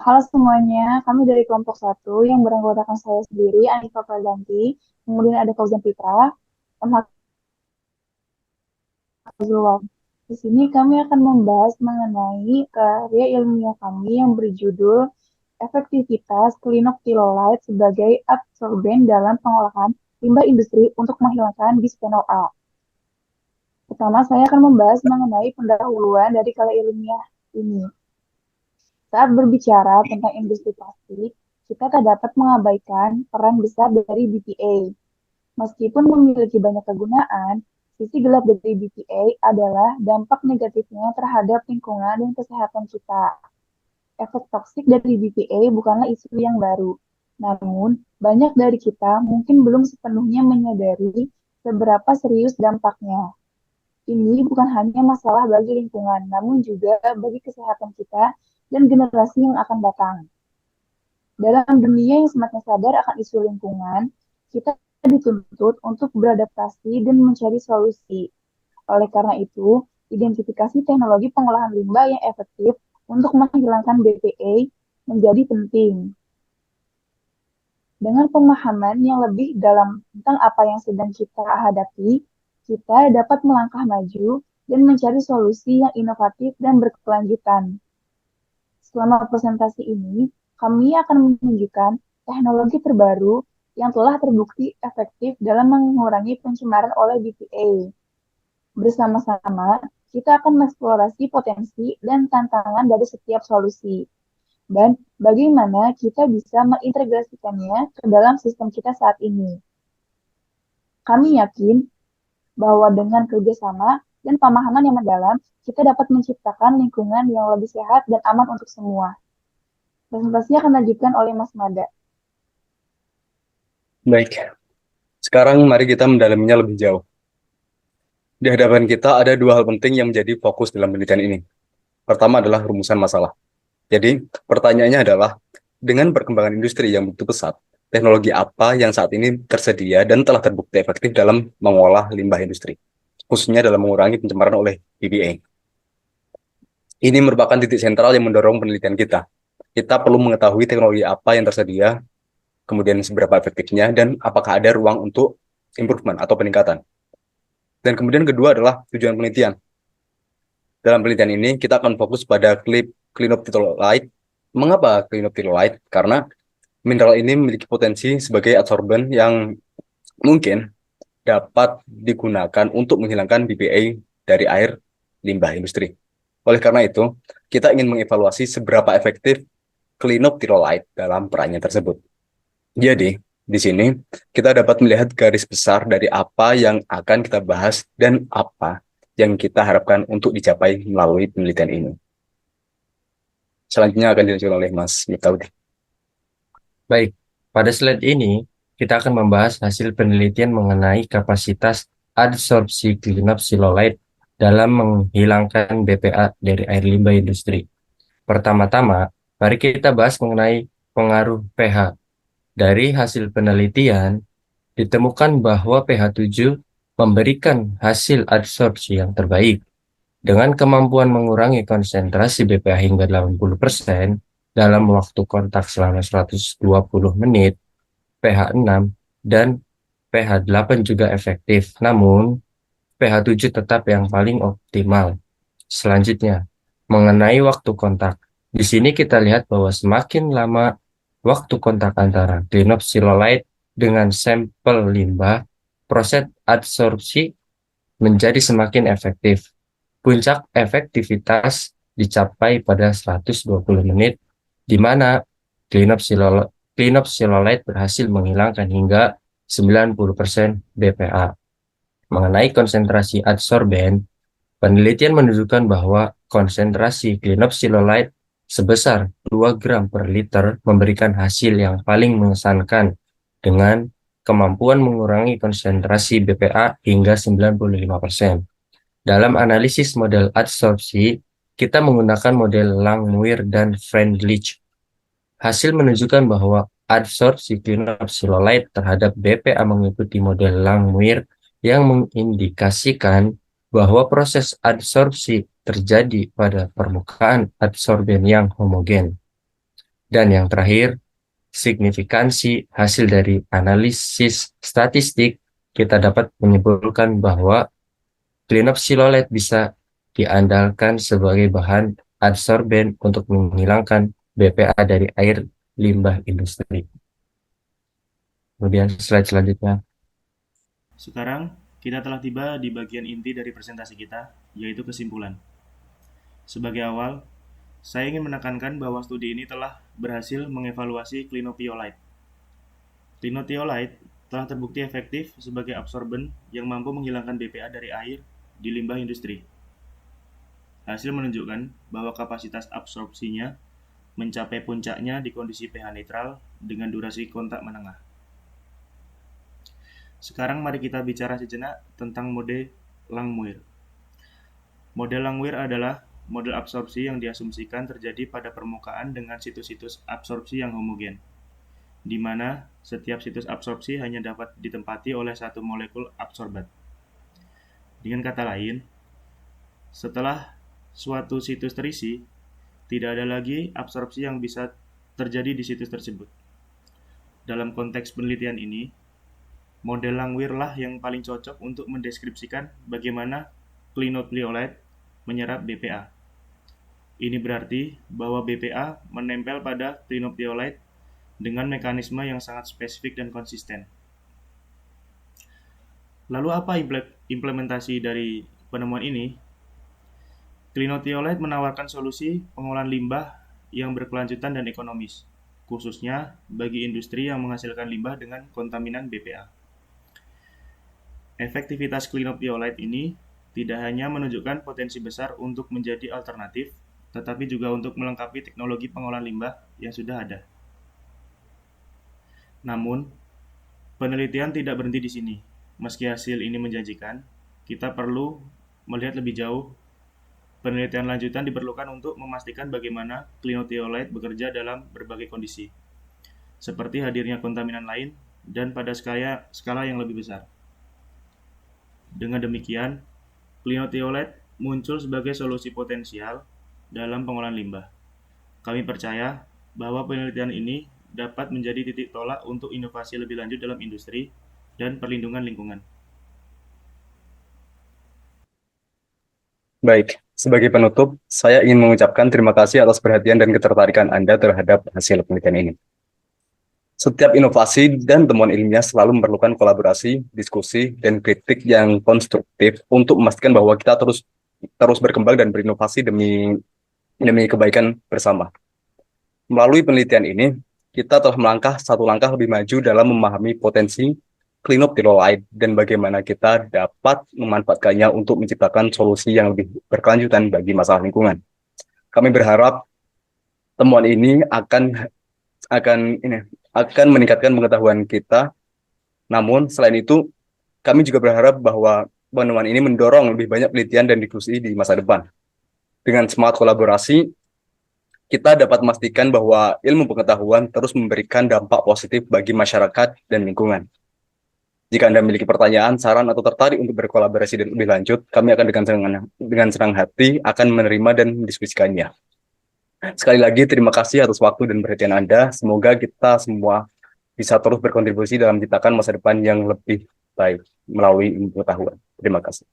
Halo semuanya, kami dari kelompok satu yang beranggotakan saya sendiri, Anissa Pradanti, kemudian ada Fauzan Fitra, M. Hazulullah. Di sini kami akan membahas mengenai karya ilmiah kami yang berjudul Efektivitas Klinoptilolide sebagai Adsorben dalam Pengolahan Limbah Industri untuk Menghilangkan Bisphenol A. Pertama, saya akan membahas mengenai pendahuluan dari karya ilmiah ini. Saat berbicara tentang industri plastik, kita tak dapat mengabaikan peran besar dari BPA. Meskipun memiliki banyak kegunaan, sisi gelap dari BPA adalah dampak negatifnya terhadap lingkungan dan kesehatan kita. Efek toksik dari BPA bukanlah isu yang baru, namun banyak dari kita mungkin belum sepenuhnya menyadari seberapa serius dampaknya. Ini bukan hanya masalah bagi lingkungan, namun juga bagi kesehatan kita dan generasi yang akan datang. Dalam dunia yang semakin sadar akan isu lingkungan, kita dituntut untuk beradaptasi dan mencari solusi. Oleh karena itu, identifikasi teknologi pengolahan limbah yang efektif untuk menghilangkan BPA menjadi penting. Dengan pemahaman yang lebih dalam tentang apa yang sedang kita hadapi, kita dapat melangkah maju dan mencari solusi yang inovatif dan berkelanjutan. Selama presentasi ini, kami akan menunjukkan teknologi terbaru yang telah terbukti efektif dalam mengurangi pencemaran oleh BPA. Bersama-sama, kita akan mengeksplorasi potensi dan tantangan dari setiap solusi, dan bagaimana kita bisa mengintegrasikannya ke dalam sistem kita saat ini. Kami yakin bahwa dengan kerjasama dan pemahaman yang mendalam, kita dapat menciptakan lingkungan yang lebih sehat dan aman untuk semua. Presentasinya akan dilanjutkan oleh Mas Mada. Baik, sekarang mari kita mendalaminya lebih jauh. Di hadapan kita ada dua hal penting yang menjadi fokus dalam penelitian ini. Pertama adalah rumusan masalah. Jadi, pertanyaannya adalah, dengan perkembangan industri yang begitu pesat, teknologi apa yang saat ini tersedia dan telah terbukti efektif dalam mengolah limbah industri, khususnya dalam mengurangi pencemaran oleh BPA. Ini merupakan titik sentral yang mendorong penelitian kita. Kita perlu mengetahui teknologi apa yang tersedia, kemudian seberapa efektifnya, dan apakah ada ruang untuk improvement atau peningkatan. Dan kemudian kedua adalah tujuan penelitian. Dalam penelitian ini, kita akan fokus pada clinoptilolide. Mengapa clinoptilolide? Karena mineral ini memiliki potensi sebagai adsorben yang mungkin dapat digunakan untuk menghilangkan BPA dari air limbah industri. Oleh karena itu, kita ingin mengevaluasi seberapa efektif clinoptilolide dalam perannya tersebut. Jadi, di sini kita dapat melihat garis besar dari apa yang akan kita bahas dan apa yang kita harapkan untuk dicapai melalui penelitian ini. Selanjutnya akan dilanjutkan oleh Mas Miftaudi. Baik, pada slide ini kita akan membahas hasil penelitian mengenai kapasitas adsorpsi cleanup silolide dalam menghilangkan BPA dari air limbah industri. Pertama-tama, mari kita bahas mengenai pengaruh pH. Dari hasil penelitian, ditemukan bahwa pH 7 memberikan hasil adsorpsi yang terbaik dengan kemampuan mengurangi konsentrasi BPA hingga 80% dalam waktu kontak selama 120 menit. pH 6 dan pH 8 juga efektif, namun pH 7 tetap yang paling optimal. Selanjutnya, mengenai waktu kontak. Di sini kita lihat bahwa semakin lama waktu kontak antara clinopsilolide dengan sampel limbah, proses adsorpsi menjadi semakin efektif. Puncak efektivitas dicapai pada 120 menit, di mana clinopsilolide berhasil menghilangkan hingga 90% BPA. Mengenai konsentrasi adsorben, penelitian menunjukkan bahwa konsentrasi clinopsilolide sebesar 2 gram per liter memberikan hasil yang paling mengesankan dengan kemampuan mengurangi konsentrasi BPA hingga 95%. Dalam analisis model adsorpsi, kita menggunakan model Langmuir dan Freundlich. Hasil menunjukkan bahwa adsorpsi clinopsilolide terhadap BPA mengikuti model Langmuir yang mengindikasikan bahwa proses adsorpsi terjadi pada permukaan adsorben yang homogen. Dan yang terakhir, signifikansi hasil dari analisis statistik, kita dapat menyimpulkan bahwa cleanup silolet bisa diandalkan sebagai bahan adsorben untuk menghilangkan BPA dari air limbah industri. Kemudian slide selanjutnya. Sekarang, kita telah tiba di bagian inti dari presentasi kita, yaitu kesimpulan. Sebagai awal, saya ingin menekankan bahwa studi ini telah berhasil mengevaluasi clinopyolite. Clinopyolite telah terbukti efektif sebagai absorben yang mampu menghilangkan BPA dari air di limbah industri. Hasil menunjukkan bahwa kapasitas absorpsinya mencapai puncaknya di kondisi pH netral dengan durasi kontak menengah. Sekarang mari kita bicara sejenak tentang mode Langmuir. Model Langmuir adalah model absorpsi yang diasumsikan terjadi pada permukaan dengan situs-situs absorpsi yang homogen, di mana setiap situs absorpsi hanya dapat ditempati oleh satu molekul absorbat. Dengan kata lain, setelah suatu situs terisi, tidak ada lagi absorpsi yang bisa terjadi di situs tersebut. Dalam konteks penelitian ini, model Langmuir lah yang paling cocok untuk mendeskripsikan bagaimana clinopyolite menyerap BPA. Ini berarti bahwa BPA menempel pada clinopyolite dengan mekanisme yang sangat spesifik dan konsisten. Lalu apa implementasi dari penemuan ini? Clinopyolite menawarkan solusi pengolahan limbah yang berkelanjutan dan ekonomis, khususnya bagi industri yang menghasilkan limbah dengan kontaminan BPA. Efektivitas clinopyolite ini tidak hanya menunjukkan potensi besar untuk menjadi alternatif, tetapi juga untuk melengkapi teknologi pengolahan limbah yang sudah ada. Namun, penelitian tidak berhenti di sini. Meski hasil ini menjanjikan, kita perlu melihat lebih jauh. Penelitian lanjutan diperlukan untuk memastikan bagaimana clinopyolite bekerja dalam berbagai kondisi, seperti hadirnya kontaminan lain dan pada skala yang lebih besar. Dengan demikian, clinopyolite muncul sebagai solusi potensial dalam pengolahan limbah. Kami percaya bahwa penelitian ini dapat menjadi titik tolak untuk inovasi lebih lanjut dalam industri dan perlindungan lingkungan. Baik, sebagai penutup, saya ingin mengucapkan terima kasih atas perhatian dan ketertarikan Anda terhadap hasil penelitian ini. Setiap inovasi dan temuan ilmiah selalu memerlukan kolaborasi, diskusi, dan kritik yang konstruktif untuk memastikan bahwa kita terus berkembang dan berinovasi demi kebaikan bersama. Melalui penelitian ini, kita telah melangkah satu langkah lebih maju dalam memahami potensi clinopyolite dan bagaimana kita dapat memanfaatkannya untuk menciptakan solusi yang lebih berkelanjutan bagi masalah lingkungan. Kami berharap temuan ini akan meningkatkan pengetahuan kita. Namun selain itu, kami juga berharap bahwa penemuan ini mendorong lebih banyak penelitian dan diskusi di masa depan. Dengan semangat kolaborasi, kita dapat memastikan bahwa ilmu pengetahuan terus memberikan dampak positif bagi masyarakat dan lingkungan. Jika Anda memiliki pertanyaan, saran, atau tertarik untuk berkolaborasi dan lebih lanjut, kami akan dengan senang hati akan menerima dan mendiskusikannya. Sekali lagi, terima kasih atas waktu dan perhatian Anda. Semoga kita semua bisa terus berkontribusi dalam menciptakan masa depan yang lebih baik melalui ilmu pengetahuan. Terima kasih.